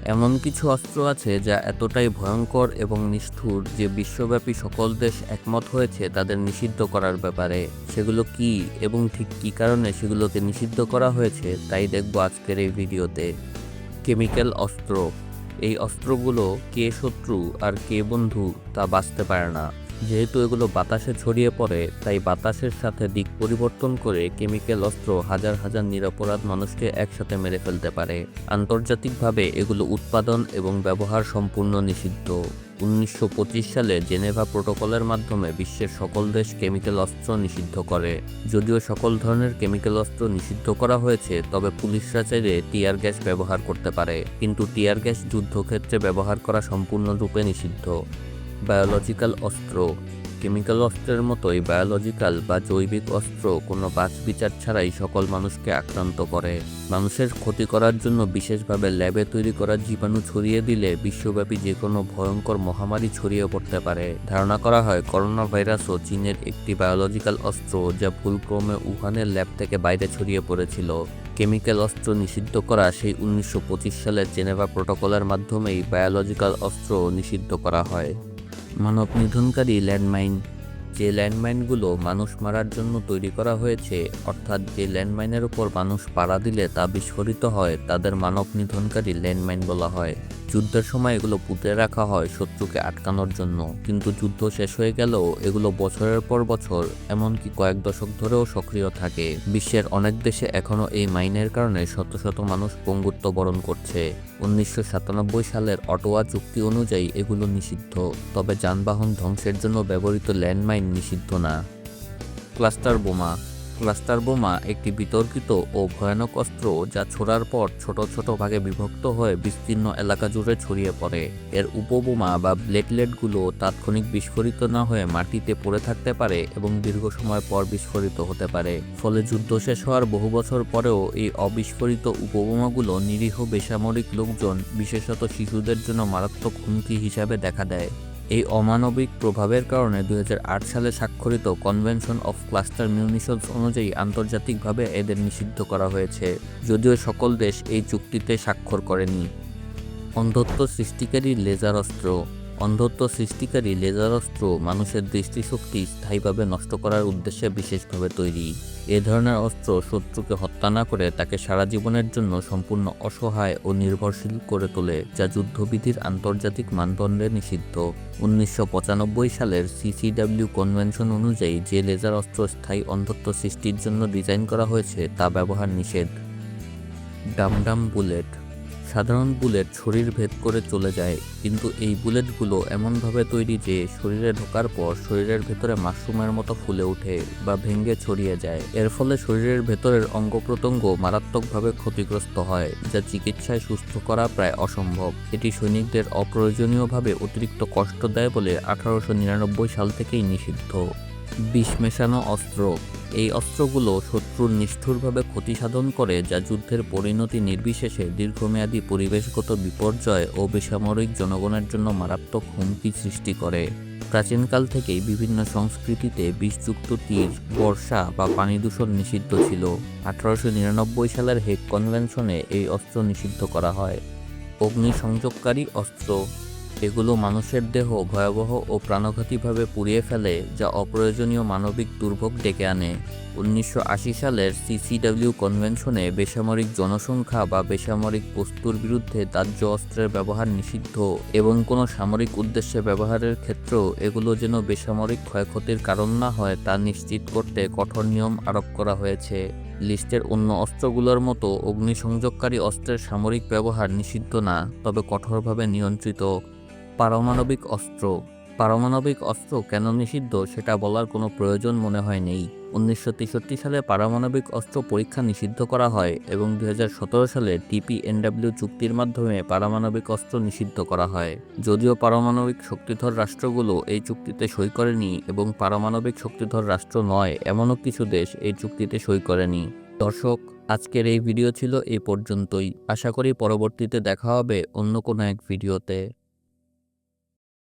এমন কিছু অস্ত্র আছে যা এতটাই ভয়ঙ্কর এবং নিষ্ঠুর যে বিশ্বব্যাপী সকল দেশ একমত হয়েছে তাদের নিষিদ্ধ করার ব্যাপারে। সেগুলো কি এবং ঠিক কী কারণে সেগুলোকে নিষিদ্ধ করা হয়েছে তাই দেখব আজকের এই ভিডিওতে। কেমিক্যাল অস্ত্র। এই অস্ত্রগুলো কে শত্রু আর কে বন্ধু তা বাছতে পারে না। যেহেতু এগুলো বাতাসে ছড়িয়ে পড়ে তাই বাতাসের সাথে দিক পরিবর্তন করে কেমিক্যাল অস্ত্র হাজার হাজার নিরপরাধ মানুষকে একসাথে মেরে ফেলতে পারে। আন্তর্জাতিকভাবে এগুলো উৎপাদন এবং ব্যবহার সম্পূর্ণ নিষিদ্ধ। 1925 সালে জেনেভা প্রোটোকলের মাধ্যমে বিশ্বের সকল দেশ কেমিক্যাল অস্ত্র নিষিদ্ধ করে। যদিও সকল ধরনের কেমিক্যাল অস্ত্র নিষিদ্ধ করা হয়েছে, তবে পুলিশরা চাইলে টিয়ার গ্যাস ব্যবহার করতে পারে, কিন্তু টিয়ার গ্যাস যুদ্ধক্ষেত্রে ব্যবহার করা সম্পূর্ণরূপে নিষিদ্ধ। বায়োলজিক্যাল অস্ত্র। কেমিক্যাল অস্ত্রের মতোই বায়োলজিক্যাল বা জৈবিক অস্ত্র কোনো বাছবিচার ছাড়াই সকল মানুষকে আক্রান্ত করে। মানুষের ক্ষতি করার জন্য বিশেষভাবে ল্যাবে তৈরি করা জীবাণু ছড়িয়ে দিলে বিশ্বব্যাপী যে কোনো ভয়ঙ্কর মহামারী ছড়িয়ে পড়তে পারে। ধারণা করা হয় করোনা ভাইরাসও চীনের একটি বায়োলজিক্যাল অস্ত্র, যা ভুলক্রমে উহানের ল্যাব থেকে বাইরে ছড়িয়ে পড়েছিল। কেমিক্যাল অস্ত্র নিষিদ্ধ করা সেই 1925 সালের জেনেভা প্রোটোকলের মাধ্যমেই বায়োলজিক্যাল অস্ত্র নিষিদ্ধ করা হয়। মানব নিধনকারী ল্যান্ডমাইন। যে ল্যান্ডমাইনগুলো মানুষ মারার জন্য তৈরি করা হয়েছে, অর্থাৎ যে ল্যান্ডমাইনের উপর মানুষ পাড়া দিলে তা বিস্ফোরিত হয়, তাদের মানব নিধনকারী ল্যান্ডমাইন বলা হয়। যুদ্ধের সময় এগুলো পুঁতে রাখা হয় শত্রুকে আটকানোর জন্য, কিন্তু যুদ্ধ শেষ হয়ে গেলেও এগুলো বছরের পর বছর, এমনকি কয়েক দশক ধরেও সক্রিয় থাকে। বিশ্বের অনেক দেশে এখনও এই মাইনের কারণে শত শত মানুষ পঙ্গুত্ব বরণ করছে। 1997 সালের অটোয়া চুক্তি অনুযায়ী এগুলো নিষিদ্ধ, তবে যানবাহন ধ্বংসের জন্য ব্যবহৃত ল্যান্ডমাইন নিষিদ্ধ না। ক্লাস্টার বোমা। ক্লাস্টার বোমা একটি বিতর্কিত ও ভয়ানক অস্ত্র যা ছোড়ার পর ছোট ছোট ভাগে বিভক্ত হয়ে বিস্তীর্ণ এলাকা জুড়ে ছড়িয়ে পড়ে। এর উপবোমা বা প্লেটলেটগুলো তাৎক্ষণিক বিস্ফোরিত না হয়ে মাটিতে পড়ে থাকতে পারে এবং দীর্ঘ সময় পর বিস্ফোরিত হতে পারে। ফলে যুদ্ধ শেষ হওয়ার বহু বছর পরেও এই অবিস্ফোরিত উপবোমাগুলো নিরীহ বেসামরিক লোকজন, বিশেষত শিশুদের জন্য মারাত্মক হুমকি হিসাবে দেখা দেয়। এই অমানবিক প্রভাবের কারণে 2008 সালে স্বাক্ষরিত কনভেনশন অফ ক্লাস্টার মিউনিশনস অনুযায়ী আন্তর্জাতিকভাবে এদের নিষিদ্ধ করা হয়েছে, যদিও সকল দেশ এই চুক্তিতে স্বাক্ষর করেনি। অন্ধত্ব সৃষ্টিকারী লেজার অস্ত্র। অন্ধত্ব সৃষ্টিকারী লেজার অস্ত্র মানুষের দৃষ্টিশক্তি স্থায়ীভাবে নষ্ট করার উদ্দেশ্যে বিশেষভাবে তৈরি। এ ধরনের অস্ত্র শত্রুকে হত্যা না করে তাকে সারা জীবনের জন্য সম্পূর্ণ অসহায় ও নির্ভরশীল করে তোলে, যা যুদ্ধবিধির আন্তর্জাতিক মানদণ্ডে নিষিদ্ধ। 1995 সালের CCW কনভেনশন অনুযায়ী যে লেজার অস্ত্র স্থায়ী অন্ধত্ব সৃষ্টির জন্য ডিজাইন করা হয়েছে তা ব্যবহার নিষেধ। ডামডাম বুলেট। সাধারণ বুলেট শরীর ভেদ করে চলে যায়, কিন্তু এই বুলেটগুলো এমনভাবে তৈরি যে শরীরে ঢোকার পর শরীরের ভেতরে মাশরুমের মতো ফুলে ওঠে বা ভেঙে ছড়িয়ে যায়। এর ফলে শরীরের ভেতরের অঙ্গ প্রত্যঙ্গ মারাত্মকভাবে ক্ষতিগ্রস্ত হয়, যা চিকিৎসায় সুস্থ করা প্রায় অসম্ভব। এটি সৈনিকদের অপ্রয়োজনীয়ভাবে অতিরিক্ত কষ্ট দেয় বলে 1899 সাল থেকেই নিষিদ্ধ। বিষ মেশানো অস্ত্র। এই অস্ত্রগুলো শত্রুর নিষ্ঠুরভাবে ক্ষতি সাধন করে, যা যুদ্ধের পরিণতি নির্বিশেষে দীর্ঘমেয়াদী পরিবেশগত বিপর্যয় ও বেসামরিক জনগণের জন্য মারাত্মক হুমকি সৃষ্টি করে। প্রাচীনকাল থেকেই বিভিন্ন সংস্কৃতিতে বিষযুক্ত তীর, বর্ষা বা পানি দূষণ নিষিদ্ধ ছিল। 1899 সালের হেগ কনভেনশনে এই অস্ত্র নিষিদ্ধ করা হয়। অগ্নিসংযোগকারী অস্ত্র। এগুলো মানুষের দেহ ভয়াবহ ও প্রাণঘাতীভাবে পুড়িয়ে ফেলে, যা অপ্রয়োজনীয় মানবিক দুর্ভোগ ডেকে আনে। 1980 সালের CCW কনভেনশনে বেসামরিক জনসংখ্যা বা বেসামরিক বস্তুর বিরুদ্ধে দাহ্য অস্ত্রের ব্যবহার নিষিদ্ধ এবং কোনো সামরিক উদ্দেশ্যে ব্যবহারের ক্ষেত্রেও এগুলো যেন বেসামরিক ক্ষয়ক্ষতির কারণ না হয় তা নিশ্চিত করতে কঠোর নিয়ম আরোপ করা হয়েছে। লিস্টের অন্য অস্ত্রগুলোর মতো অগ্নিসংযোগকারী অস্ত্রের সামরিক ব্যবহার নিষিদ্ধ না, তবে কঠোরভাবে নিয়ন্ত্রিত। পারমাণবিক অস্ত্র। পারমাণবিক অস্ত্র কেন নিষিদ্ধ সেটা বলার কোনো প্রয়োজন মনে হয় নেই। 1963 সালে পারমাণবিক অস্ত্র পরীক্ষা নিষিদ্ধ করা হয় এবং 2017 সালে TPNW চুক্তির মাধ্যমে পারমাণবিক অস্ত্র নিষিদ্ধ করা হয়। যদিও পারমাণবিক শক্তিধর রাষ্ট্রগুলো এই চুক্তিতে সই করেনি এবং পারমাণবিক শক্তিধর রাষ্ট্র নয় এমনও কিছু দেশ এই চুক্তিতে সই করেনি। দর্শক, আজকের এই ভিডিও ছিল এই পর্যন্তই। আশা করি পরবর্তীতে দেখা হবে অন্য কোনো এক ভিডিওতে।